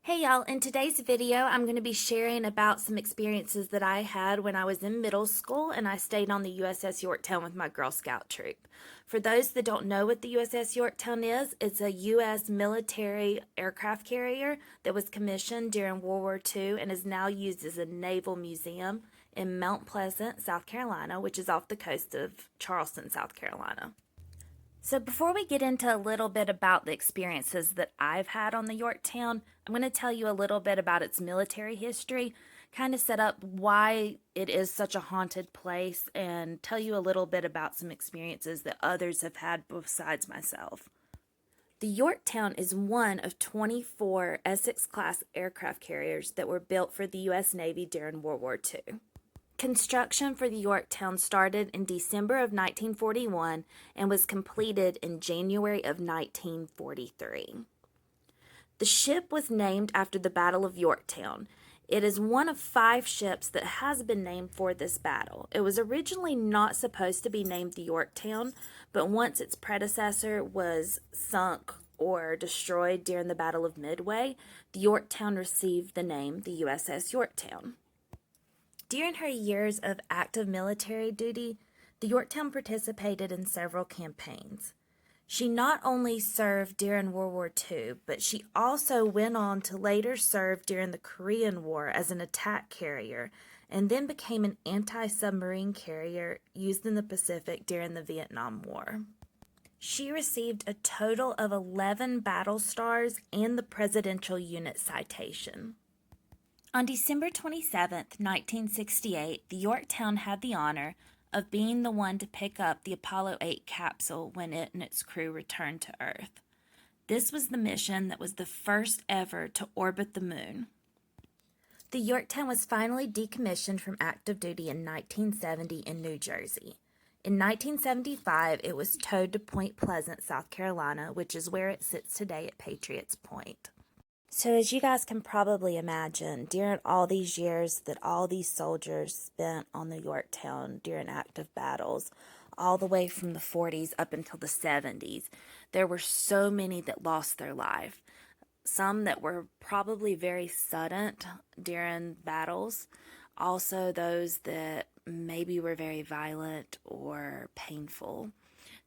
Hey y'all, in today's video, I'm going to be sharing about some experiences that I had when I was in middle school and I stayed on the USS Yorktown with my Girl Scout troop. For those that don't know what the USS Yorktown is, it's a U.S. military aircraft carrier that was commissioned during World War II and is now used as a naval museum in Mount Pleasant, South Carolina, which is off the coast of Charleston, South Carolina. So before we get into a little bit about the experiences that I've had on the Yorktown, I'm going to tell you a little bit about its military history, kind of set up why it is such a haunted place, and tell you a little bit about some experiences that others have had besides myself. The Yorktown is one of 24 Essex-class aircraft carriers that were built for the U.S. Navy during World War II. Construction for the Yorktown started in December of 1941 and was completed in January of 1943. The ship was named after the Battle of Yorktown. It is one of 5 ships that has been named for this battle. It was originally not supposed to be named the Yorktown, but once its predecessor was sunk or destroyed during the Battle of Midway, the Yorktown received the name the USS Yorktown. During her years of active military duty, the Yorktown participated in several campaigns. She not only served during World War II, but she also went on to later serve during the Korean War as an attack carrier and then became an anti-submarine carrier used in the Pacific during the Vietnam War. She received a total of 11 battle stars and the Presidential Unit Citation. On December 27, 1968, the Yorktown had the honor of being the one to pick up the Apollo 8 capsule when it and its crew returned to Earth. This was the mission that was the first ever to orbit the moon. The Yorktown was finally decommissioned from active duty in 1970 in New Jersey. In 1975, it was towed to Point Pleasant, South Carolina, which is where it sits today at Patriots Point. So as you guys can probably imagine, during all these years that all these soldiers spent on the Yorktown during active battles, all the way from the 40s up until the 70s, there were so many that lost their life. Some that were probably very sudden during battles, also those that maybe were very violent or painful.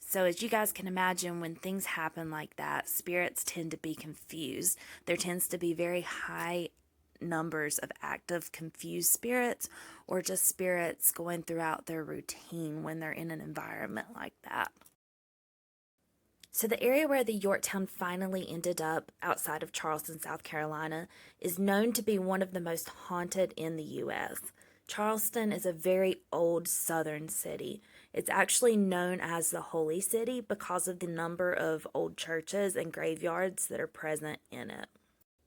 So as you guys can imagine, when things happen like that, spirits tend to be confused. There tends to be very high numbers of active confused spirits or just spirits going throughout their routine when they're in an environment like that. So the area where the Yorktown finally ended up outside of Charleston, South Carolina, is known to be one of the most haunted in the U.S. Charleston is a very old southern city. It's actually known as the Holy City because of the number of old churches and graveyards that are present in it.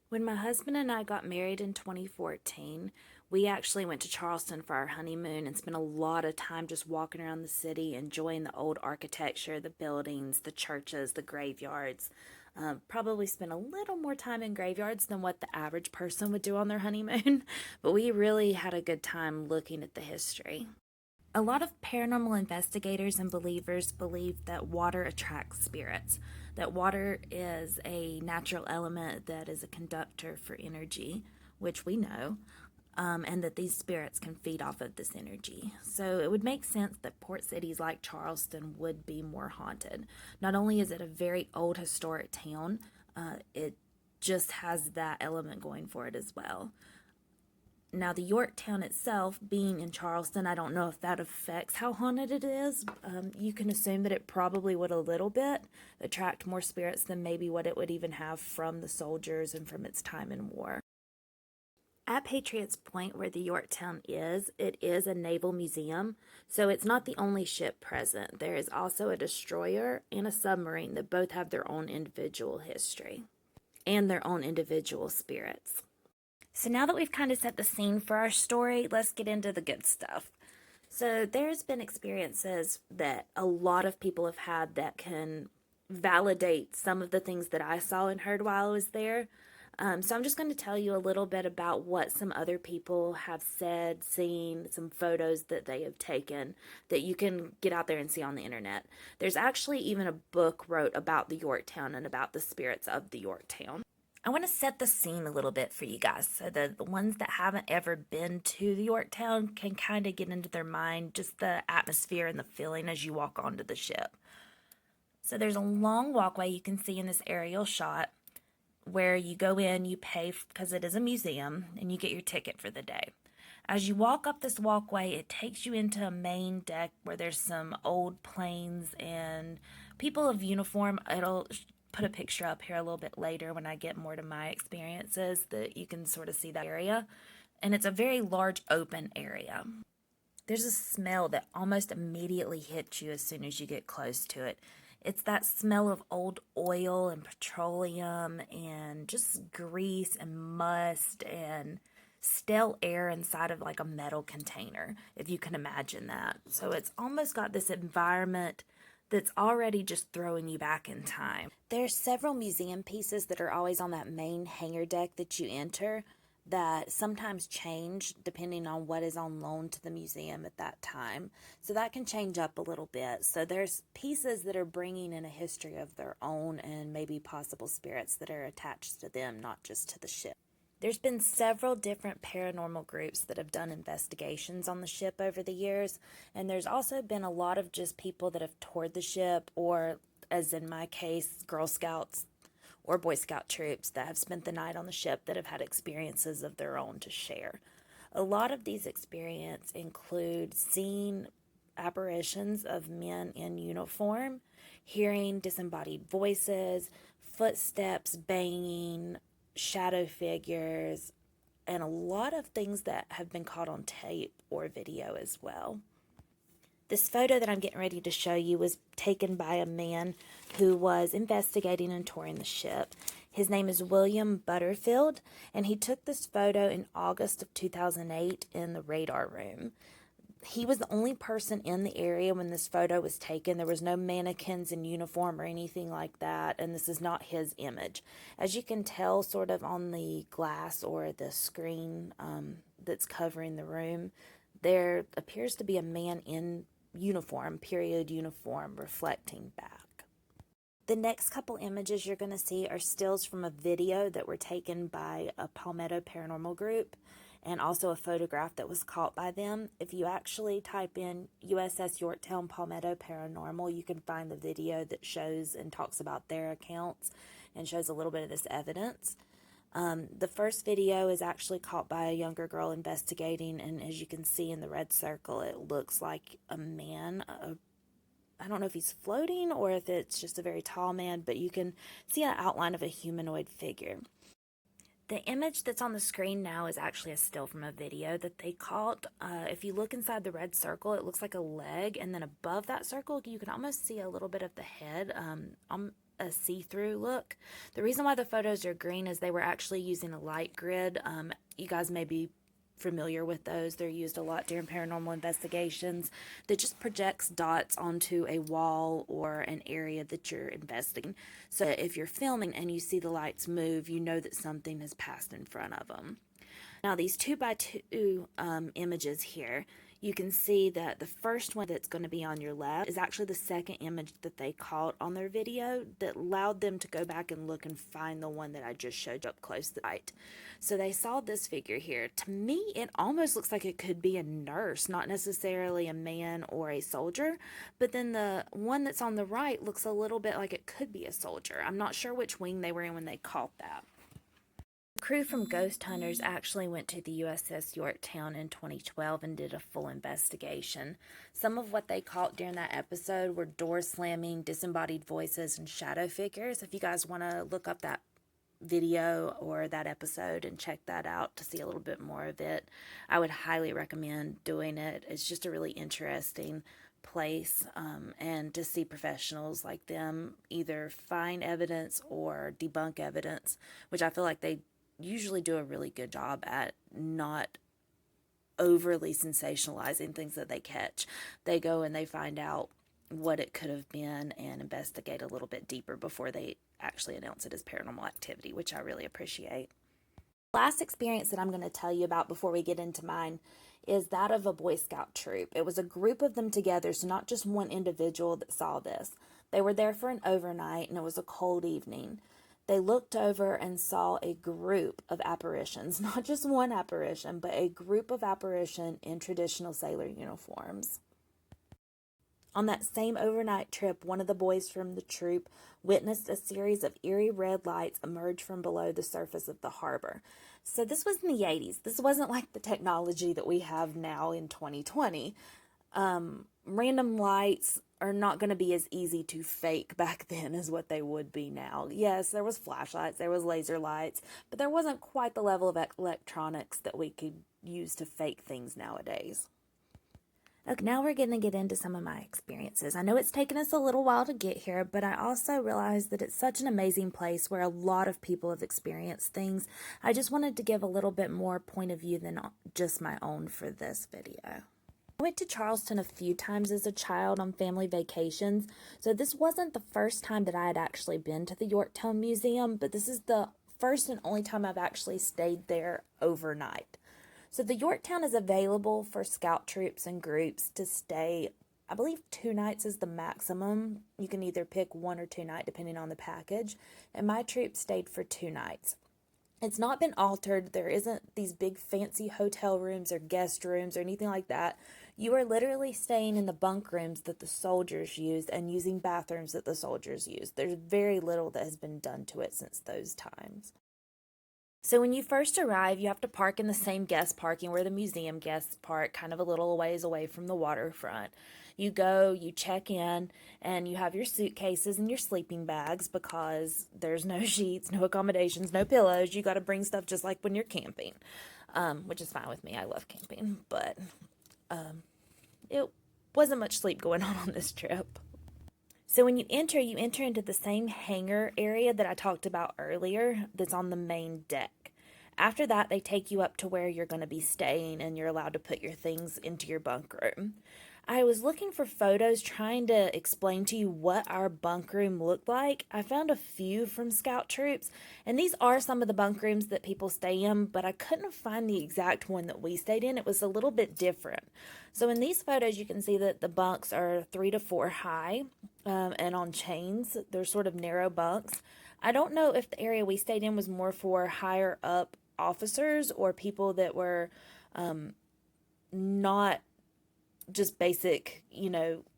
When my husband and I got married in 2014, we actually went to Charleston for our honeymoon and spent a lot of time just walking around the city, enjoying the old architecture, the buildings, the churches, the graveyards. Probably spent a little more time in graveyards than what the average person would do on their honeymoon, but we really had a good time looking at the history. A lot of paranormal investigators and believers believe that water attracts spirits, that water is a natural element that is a conductor for energy, which we know, and that these spirits can feed off of this energy. So it would make sense that port cities like Charleston would be more haunted. Not only is it a very old historic town, it just has that element going for it as well. Now, the Yorktown itself, being in Charleston, I don't know if that affects how haunted it is. You can assume that it probably would a little bit attract more spirits than maybe what it would even have from the soldiers and from its time in war. At Patriots Point, where the Yorktown is, it is a naval museum, so it's not the only ship present. There is also a destroyer and a submarine that both have their own individual history and their own individual spirits. So now that we've kind of set the scene for our story, let's get into the good stuff. So there's been experiences that a lot of people have had that can validate some of the things that I saw and heard while I was there. So I'm just going to tell you a little bit about what some other people have said, seen, some photos that they have taken that you can get out there and see on the internet. There's actually even a book wrote about the Yorktown and about the spirits of the Yorktown. I want to set the scene a little bit for you guys so that the ones that haven't ever been to the Yorktown can kind of get into their mind just the atmosphere and the feeling as you walk onto the ship. So there's a long walkway you can see in this aerial shot where you go in, you pay because it is a museum, and you get your ticket for the day. As you walk up this walkway, it takes you into a main deck where there's some old planes and people of uniform. It'll put a picture up here a little bit later when I get more to my experiences that you can sort of see that area. And it's a very large open area. There's a smell that almost immediately hits you as soon as you get close to it. It's that smell of old oil and petroleum and just grease and must and stale air inside of like a metal container, if you can imagine that. So it's almost got this environment that's already just throwing you back in time. There's several museum pieces that are always on that main hangar deck that you enter that sometimes change depending on what is on loan to the museum at that time. So that can change up a little bit. So there's pieces that are bringing in a history of their own and maybe possible spirits that are attached to them, not just to the ship. There's been several different paranormal groups that have done investigations on the ship over the years, and there's also been a lot of just people that have toured the ship, or as in my case, Girl Scouts or Boy Scout troops that have spent the night on the ship that have had experiences of their own to share. A lot of these experiences include seeing apparitions of men in uniform, hearing disembodied voices, footsteps banging, shadow figures, and a lot of things that have been caught on tape or video as well. This photo that I'm getting ready to show you was taken by a man who was investigating and touring the ship. His name is William Butterfield, and he took this photo in August of 2008 in the radar room. He was the only person in the area when this photo was taken. There was no mannequins in uniform or anything like that, and this is not his image. As you can tell sort of on the glass or the screen that's covering the room, there appears to be a man in uniform, period uniform, reflecting back. The next couple images you're going to see are stills from a video that were taken by a Palmetto Paranormal group, and also a photograph that was caught by them. If you actually type in USS Yorktown Palmetto Paranormal, you can find the video that shows and talks about their accounts and shows a little bit of this evidence. The first video is actually caught by a younger girl investigating, and as you can see in the red circle, it looks like a man. I don't know if he's floating or if it's just a very tall man, but you can see an outline of a humanoid figure. The image that's on the screen now is actually a still from a video that they caught. If you look inside the red circle, it looks like a leg, and then above that circle, you can almost see a little bit of the head, a see-through look. The reason why the photos are green is they were actually using a light grid. You guys may be familiar with those. They're used a lot during paranormal investigations that just projects dots onto a wall or an area that you're investigating. So if you're filming and you see the lights move, you know that something has passed in front of them. Now these 2x2 images here, you can see that the first one that's going to be on your left is actually the second image that they caught on their video that allowed them to go back and look and find the one that I just showed you up close to the right. So they saw this figure here. To me, it almost looks like it could be a nurse, not necessarily a man or a soldier, but then the one that's on the right looks a little bit like it could be a soldier. I'm not sure which wing they were in when they caught that. The crew from Ghost Hunters actually went to the USS Yorktown in 2012 and did a full investigation. Some of what they caught during that episode were door slamming, disembodied voices, and shadow figures. If you guys want to look up that video or that episode and check that out to see a little bit more of it, I would highly recommend doing it. It's just a really interesting place, and to see professionals like them either find evidence or debunk evidence, which I feel like they usually do a really good job at not overly sensationalizing things that they catch. They go and they find out what it could have been and investigate a little bit deeper before they actually announce it as paranormal activity, which I really appreciate. Last experience that I'm going to tell you about before we get into mine is that of a Boy Scout troop. It was a group of them together, so not just one individual that saw this. They were there for an overnight, and it was a cold evening. They looked over and saw a group of apparitions, not just one apparition, but a group of apparition in traditional sailor uniforms. On that same overnight trip, one of the boys from the troop witnessed a series of eerie red lights emerge from below the surface of the harbor. So this was in the 80s. This wasn't like the technology that we have now in 2020. Random lights are not going to be as easy to fake back then as what they would be now. Yes, there was flashlights, there was laser lights, but there wasn't quite the level of electronics that we could use to fake things nowadays. Okay, now we're going to get into some of my experiences. I know it's taken us a little while to get here, but I also realized that it's such an amazing place where a lot of people have experienced things. I just wanted to give a little bit more point of view than just my own for this video. I went to Charleston a few times as a child on family vacations, so this wasn't the first time that I had actually been to the Yorktown Museum, but this is the first and only time I've actually stayed there overnight. So the Yorktown is available for scout troops and groups to stay, I believe 2 nights is the maximum. You can either pick 1 or 2 nights depending on the package, and my troop stayed for 2 nights. It's not been altered. There isn't these big fancy hotel rooms or guest rooms or anything like that. You are literally staying in the bunk rooms that the soldiers used and using bathrooms that the soldiers used. There's very little that has been done to it since those times. So when you first arrive, you have to park in the same guest parking where the museum guests park, kind of a little ways away from the waterfront. You go, you check in, and you have your suitcases and your sleeping bags because there's no sheets, no accommodations, no pillows. You got to bring stuff just like when you're camping, which is fine with me. I love camping, but it wasn't much sleep going on this trip. So when you enter into the same hangar area that I talked about earlier that's on the main deck. After that, they take you up to where you're going to be staying and you're allowed to put your things into your bunk room. I was looking for photos trying to explain to you what our bunk room looked like. I found a few from scout troops, and these are some of the bunk rooms that people stay in, but I couldn't find the exact one that we stayed in. It was a little bit different. So in these photos, you can see that the bunks are 3 to 4 high and on chains. They're sort of narrow bunks. I don't know if the area we stayed in was more for higher up officers or people that were not just basic,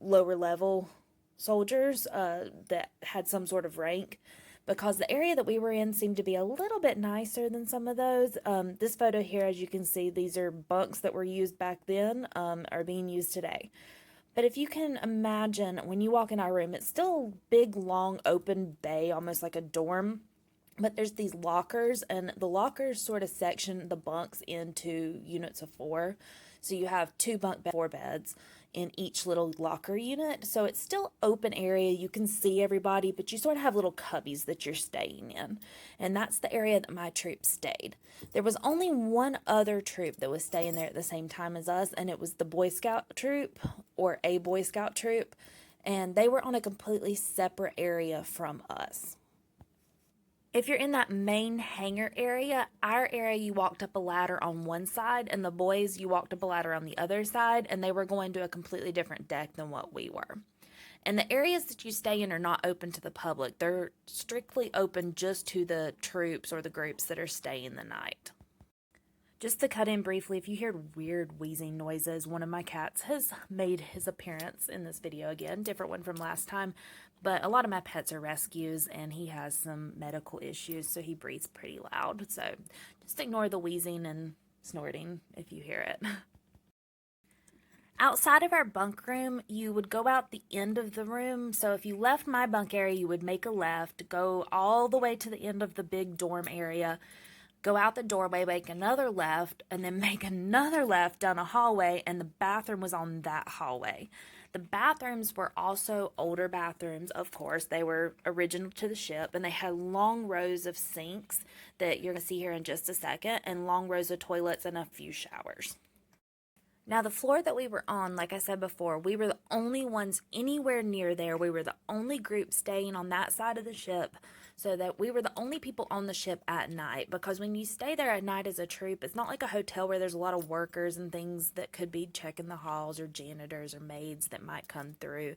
lower level soldiers that had some sort of rank, because the area that we were in seemed to be a little bit nicer than some of those. This photo here, as you can see, these are bunks that were used back then, are being used today. But if you can imagine, when you walk in our room, it's still a big, long, open bay, almost like a dorm. But there's these lockers, and the lockers sort of section the bunks into units of 4. So you have 2 bunk beds, 4 beds in each little locker unit. So it's still open area. You can see everybody, but you sort of have little cubbies that you're staying in. And that's the area that my troop stayed. There was only one other troop that was staying there at the same time as us, and it was the Boy Scout troop, or a Boy Scout troop. And they were on a completely separate area from us. If you're in that main hangar area, our area, you walked up a ladder on one side, and the boys, you walked up a ladder on the other side, and they were going to a completely different deck than what we were. And the areas that you stay in are not open to the public. They're strictly open just to the troops or the groups that are staying the night. Just to cut in briefly, if you hear weird wheezing noises, one of my cats has made his appearance in this video again, different one from last time, but a lot of my pets are rescues and he has some medical issues, so he breathes pretty loud. So just ignore the wheezing and snorting if you hear it. Outside of our bunk room, you would go out the end of the room. So if you left my bunk area, you would make a left, go all the way to the end of the big dorm area, go out the doorway, make another left, and then make another left down a hallway, and the bathroom was on that hallway. The bathrooms were also older bathrooms, of course. They were original to the ship, and they had long rows of sinks that you're going to see here in just a second, and long rows of toilets and a few showers. Now, the floor that we were on, like I said before, we were the only ones anywhere near there. We were the only group staying on that side of the ship, so that we were the only people on the ship at night. Because when you stay there at night as a troop, it's not like a hotel where there's a lot of workers and things that could be checking the halls, or janitors or maids that might come through.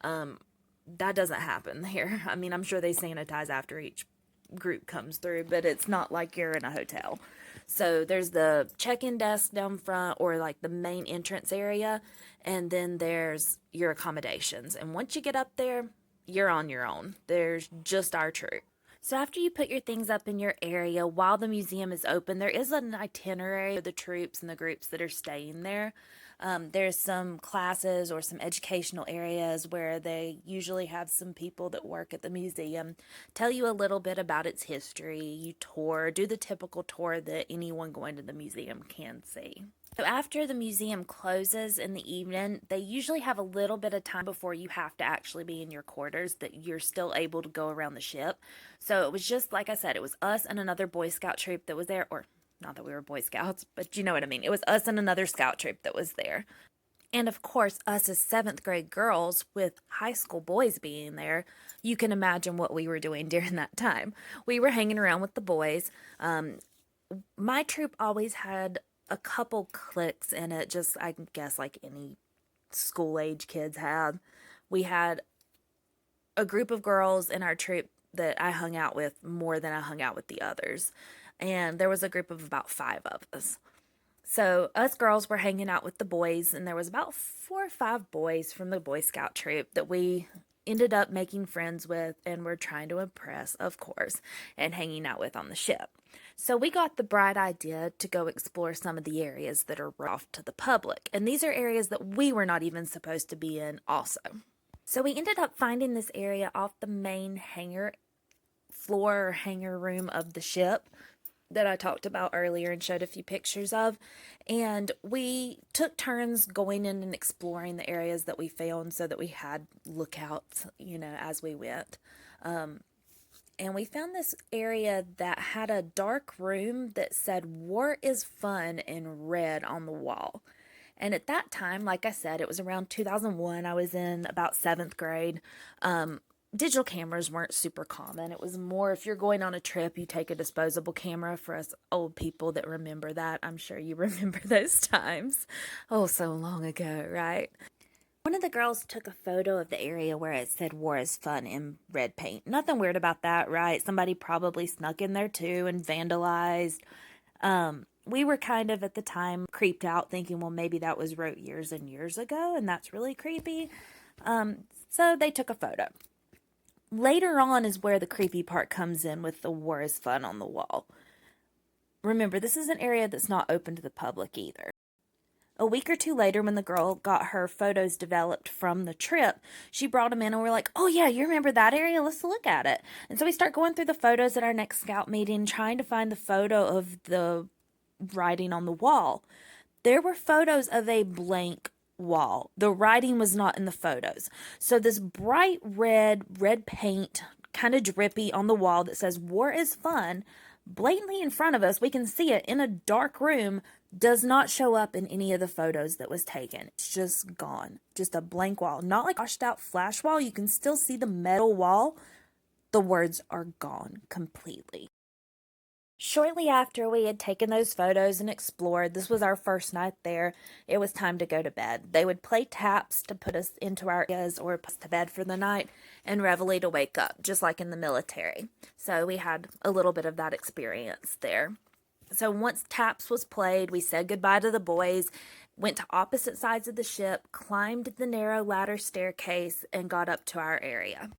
That doesn't happen here. I mean, I'm sure they sanitize after each group comes through, but it's not like you're in a hotel. So there's the check-in desk down front, or like the main entrance area, and then there's your accommodations. And once you get up there, you're on your own. There's just our troop. So after you put your things up in your area, while the museum is open, there is an itinerary of the troops and the groups that are staying there. There's some classes or some educational areas where they usually have some people that work at the museum tell you a little bit about its history. You tour, do the typical tour that anyone going to the museum can see. So after the museum closes in the evening, they usually have a little bit of time before you have to actually be in your quarters that you're still able to go around the ship. So it was just, like I said, it was us and another Boy Scout troop that was there, or not that we were Boy Scouts, but you know what I mean. It was us and another Scout troop that was there. And of course, us as 7th grade girls with high school boys being there, you can imagine what we were doing during that time. We were hanging around with the boys. My troop always had a couple cliques in it, just I guess like any school age kids have. We had a group of girls in our troop that I hung out with more than I hung out with the others. And there was a group of about 5 of us. So us girls were hanging out with the boys, and there was about 4 or 5 boys from the Boy Scout troop that we ended up making friends with and were trying to impress, of course, and hanging out with on the ship. So we got the bright idea to go explore some of the areas that are off to the public. And these are areas that we were not even supposed to be in also. So we ended up finding this area off the main hangar floor or hangar room of the ship that I talked about earlier and showed a few pictures of. And we took turns going in and exploring the areas that we found so that we had lookouts, as we went. And we found this area that had a dark room that said "War is Fun" in red on the wall. And at that time, like I said, it was around 2001. I was in about 7th grade. Digital cameras weren't super common. It was more, if you're going on a trip, you take a disposable camera. For us old people that remember that, I'm sure you remember those times. Oh, so long ago, right? One of the girls took a photo of the area where it said "War is Fun" in red paint. Nothing weird about that, right? Somebody probably snuck in there too and vandalized. We were kind of at the time creeped out thinking, well, maybe that was wrote years and years ago, and that's really creepy. So they took a photo. Later on is where the creepy part comes in with the "War is Fun" on the wall. Remember, this is an area that's not open to the public either. A week or 2 later, when the girl got her photos developed from the trip, she brought them in and we're like, oh yeah, you remember that area? Let's look at it. And so we start going through the photos at our next scout meeting, trying to find the photo of the writing on the wall. There were photos of a blank wall. The writing was not in the photos. So this bright red paint, kind of drippy on the wall that says "War is Fun," blatantly in front of us, we can see it in a dark room, does not show up in any of the photos that was taken. It's just gone. Just a blank wall. Not like a washed out flash wall. You can still see the metal wall. The words are gone completely. Shortly after we had taken those photos and explored, this was our first night there, it was time to go to bed. They would play taps to put us into our areas or put us to bed for the night, and reveille to wake up, just like in the military. So we had a little bit of that experience there. So once taps was played, we said goodbye to the boys, went to opposite sides of the ship, climbed the narrow ladder staircase, and got up to our area.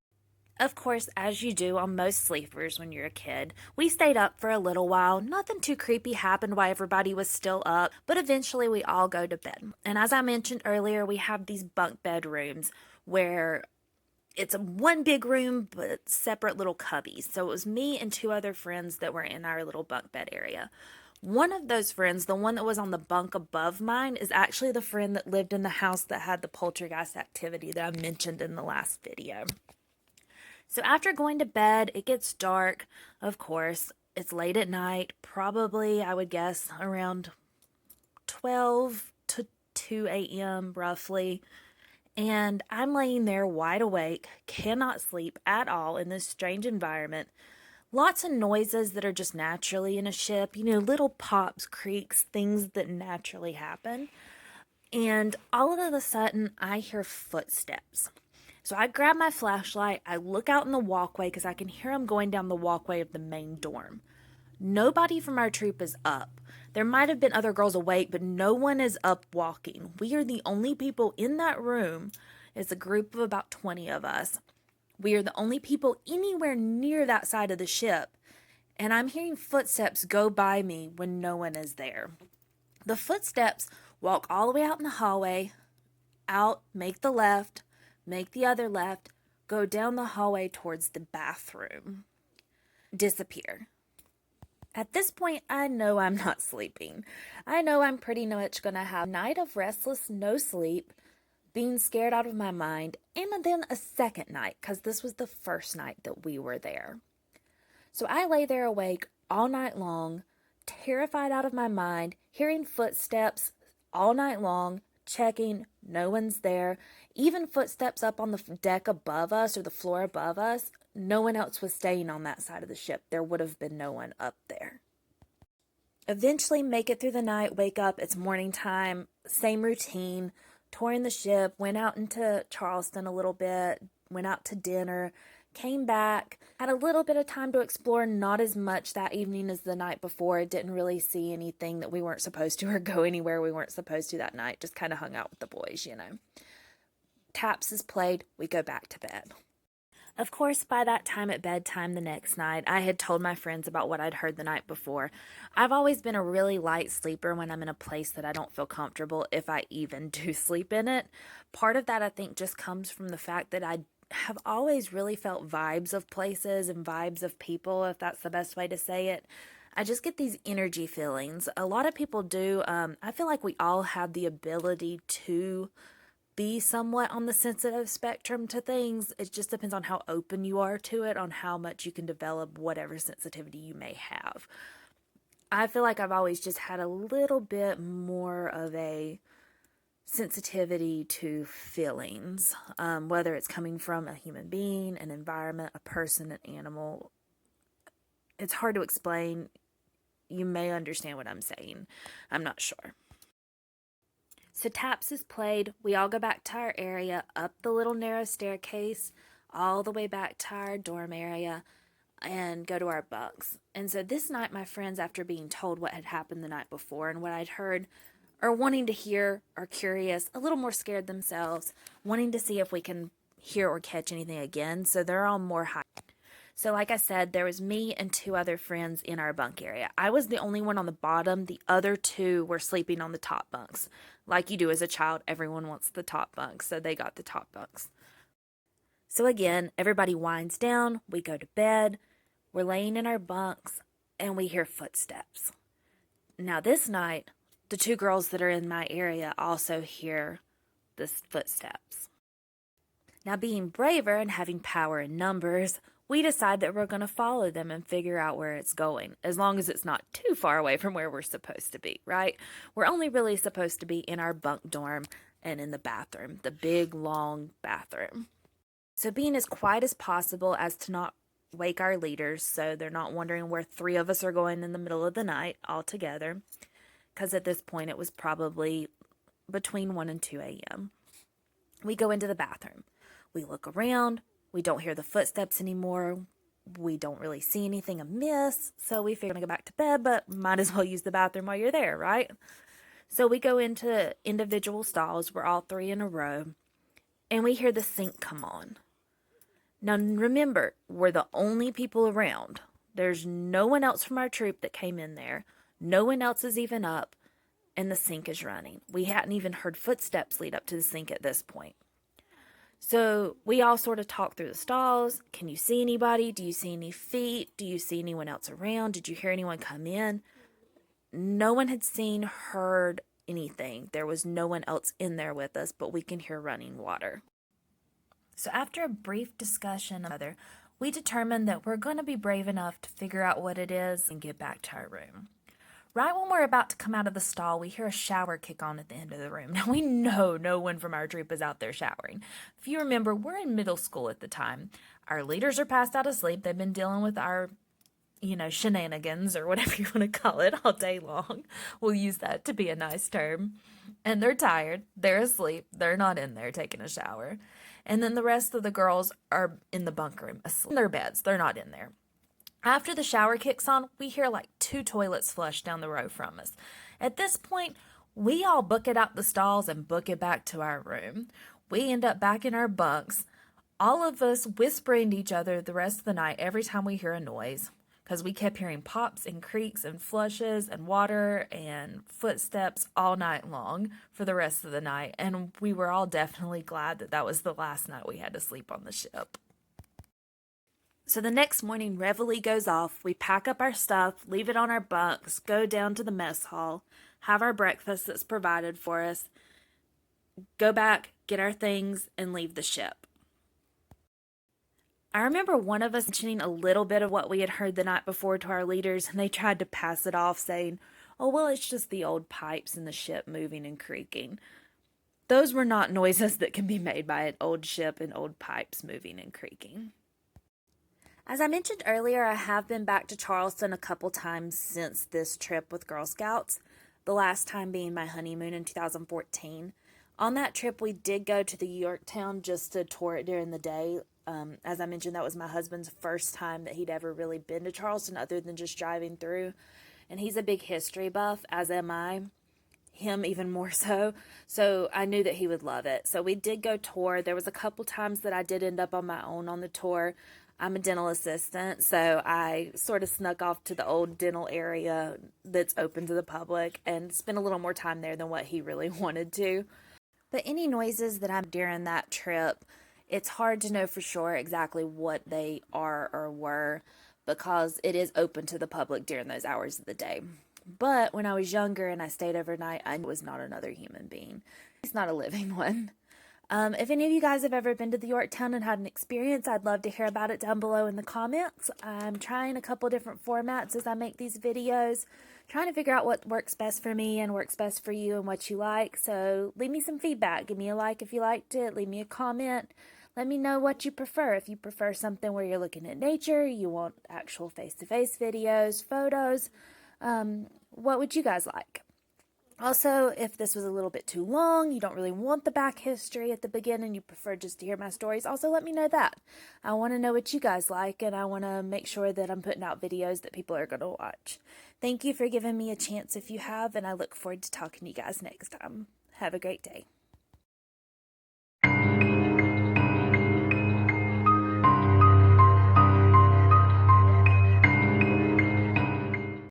Of course, as you do on most sleepers when you're a kid, we stayed up for a little while. Nothing too creepy happened while everybody was still up, but eventually we all go to bed. And as I mentioned earlier, we have these bunk bed rooms where it's one big room, but separate little cubbies. So it was me and 2 other friends that were in our little bunk bed area. One of those friends, the one that was on the bunk above mine, is actually the friend that lived in the house that had the poltergeist activity that I mentioned in the last video. So after going to bed, it gets dark, of course. It's late at night, probably, I would guess, around 12 to 2 a.m. roughly. And I'm laying there wide awake, cannot sleep at all in this strange environment. Lots of noises that are just naturally in a ship, little pops, creaks, things that naturally happen. And all of a sudden, I hear footsteps. So I grab my flashlight, I look out in the walkway because I can hear them going down the walkway of the main dorm. Nobody from our troop is up. There might have been other girls awake, but no one is up walking. We are the only people in that room. It's a group of about 20 of us. We are the only people anywhere near that side of the ship. And I'm hearing footsteps go by me when no one is there. The footsteps walk all the way out in the hallway, out, make the left, make the other left, go down the hallway towards the bathroom, disappear. At this point, I know I'm not sleeping. I know I'm pretty much going to have a night of restless, no sleep, being scared out of my mind, and then a second night, because this was the first night that we were there. So I lay there awake all night long, terrified out of my mind, hearing footsteps all night long, checking, no one's there. Even footsteps up on the deck above us or the floor above us, no one else was staying on that side of the ship. There would have been no one up there. Eventually make it through the night, wake up, it's morning time, same routine, touring the ship, went out into Charleston a little bit, went out to dinner, came back, had a little bit of time to explore, not as much that evening as the night before. Didn't really see anything that we weren't supposed to or go anywhere we weren't supposed to that night. Just kind of hung out with the boys, you know. Taps is played, we go back to bed. Of course, by that time at bedtime the next night, I had told my friends about what I'd heard the night before. I've always been a really light sleeper when I'm in a place that I don't feel comfortable, if I even do sleep in it. Part of that, I think, just comes from the fact that I have always really felt vibes of places and vibes of people, if that's the best way to say it. I just get these energy feelings. A lot of people do. I feel like we all have the ability to be somewhat on the sensitive spectrum to things. It just depends on how open you are to it, on how much you can develop whatever sensitivity you may have. I feel like I've always just had a little bit more of a sensitivity to feelings, whether it's coming from a human being, an environment, a person, an animal. It's hard to explain. You may understand what I'm saying. I'm not sure. So taps is played. We all go back to our area, up the little narrow staircase, all the way back to our dorm area, and go to our bunks. And so this night, my friends, after being told what had happened the night before and what I'd heard, are wanting to hear, are curious, a little more scared themselves, wanting to see if we can hear or catch anything again. So they're all more high. So like I said, there was me and two other friends in our bunk area. I was the only one on the bottom. The other two were sleeping on the top bunks. Like you do as a child, everyone wants the top bunks, so they got the top bunks. So again, everybody winds down. We go to bed. We're laying in our bunks, and we hear footsteps. Now this night, the two girls that are in my area also hear the footsteps. Now being braver and having power in numbers, we decide that we're going to follow them and figure out where it's going, as long as it's not too far away from where we're supposed to be, right? We're only really supposed to be in our bunk dorm and in the bathroom, the big, long bathroom. So being as quiet as possible as to not wake our leaders, so they're not wondering where three of us are going in the middle of the night all together, because at this point it was probably between 1 and 2 a.m. We go into the bathroom. We look around. We don't hear the footsteps anymore. We don't really see anything amiss. So we figure to go back to bed, but might as well use the bathroom while you're there, right? So we go into individual stalls. We're all three in a row. And we hear the sink come on. Now remember, we're the only people around. There's no one else from our troop that came in there. No one else is even up. And the sink is running. We hadn't even heard footsteps lead up to the sink at this point. So we all sort of talk through the stalls. Can you see anybody? Do you see any feet? Do you see anyone else around? Did you hear anyone come in? No one had seen, heard anything. There was no one else in there with us, but we can hear running water. So after a brief discussion, we determined that we're going to be brave enough to figure out what it is and get back to our room. Right when we're about to come out of the stall, we hear a shower kick on at the end of the room. Now, we know no one from our troop is out there showering. If you remember, we're in middle school at the time. Our leaders are passed out asleep. They've been dealing with our, shenanigans or whatever you want to call it all day long. We'll use that to be a nice term. And they're tired. They're asleep. They're not in there taking a shower. And then the rest of the girls are in the bunk room, asleep in their beds. They're not in there. After the shower kicks on, we hear like 2 toilets flush down the row from us. At this point, we all book it out the stalls and book it back to our room. We end up back in our bunks, all of us whispering to each other the rest of the night every time we hear a noise, because we kept hearing pops and creaks and flushes and water and footsteps all night long for the rest of the night. And we were all definitely glad that that was the last night we had to sleep on the ship. So the next morning, reveille goes off. We pack up our stuff, leave it on our bunks, go down to the mess hall, have our breakfast that's provided for us, go back, get our things, and leave the ship. I remember one of us mentioning a little bit of what we had heard the night before to our leaders, and they tried to pass it off, saying, "Oh, well, it's just the old pipes in the ship moving and creaking." Those were not noises that can be made by an old ship and old pipes moving and creaking. As I mentioned earlier, I have been back to Charleston a couple times since this trip with Girl Scouts, the last time being my honeymoon in 2014. On that trip, we did go to the Yorktown just to tour it during the day. As I mentioned, that was my husband's first time that he'd ever really been to Charleston other than just driving through. And he's a big history buff, as am I. Him even more so. So I knew that he would love it. So we did go tour. There was a couple times that I did end up on my own on the tour. I'm a dental assistant, so I sort of snuck off to the old dental area that's open to the public and spent a little more time there than what he really wanted to. But any noises that I'm during that trip, it's hard to know for sure exactly what they are or were because it is open to the public during those hours of the day. But when I was younger and I stayed overnight, I was not another human being. It's not a living one. If any of you guys have ever been to the Yorktown and had an experience, I'd love to hear about it down below in the comments. I'm trying a couple different formats as I make these videos, trying to figure out what works best for me and works best for you and what you like. So leave me some feedback. Give me a like if you liked it. Leave me a comment. Let me know what you prefer. If you prefer something where you're looking at nature, you want actual face-to-face videos, photos, what would you guys like? Also, if this was a little bit too long, you don't really want the back history at the beginning, you prefer just to hear my stories, also let me know that. I want to know what you guys like, and I want to make sure that I'm putting out videos that people are going to watch. Thank you for giving me a chance if you have, and I look forward to talking to you guys next time. Have a great day.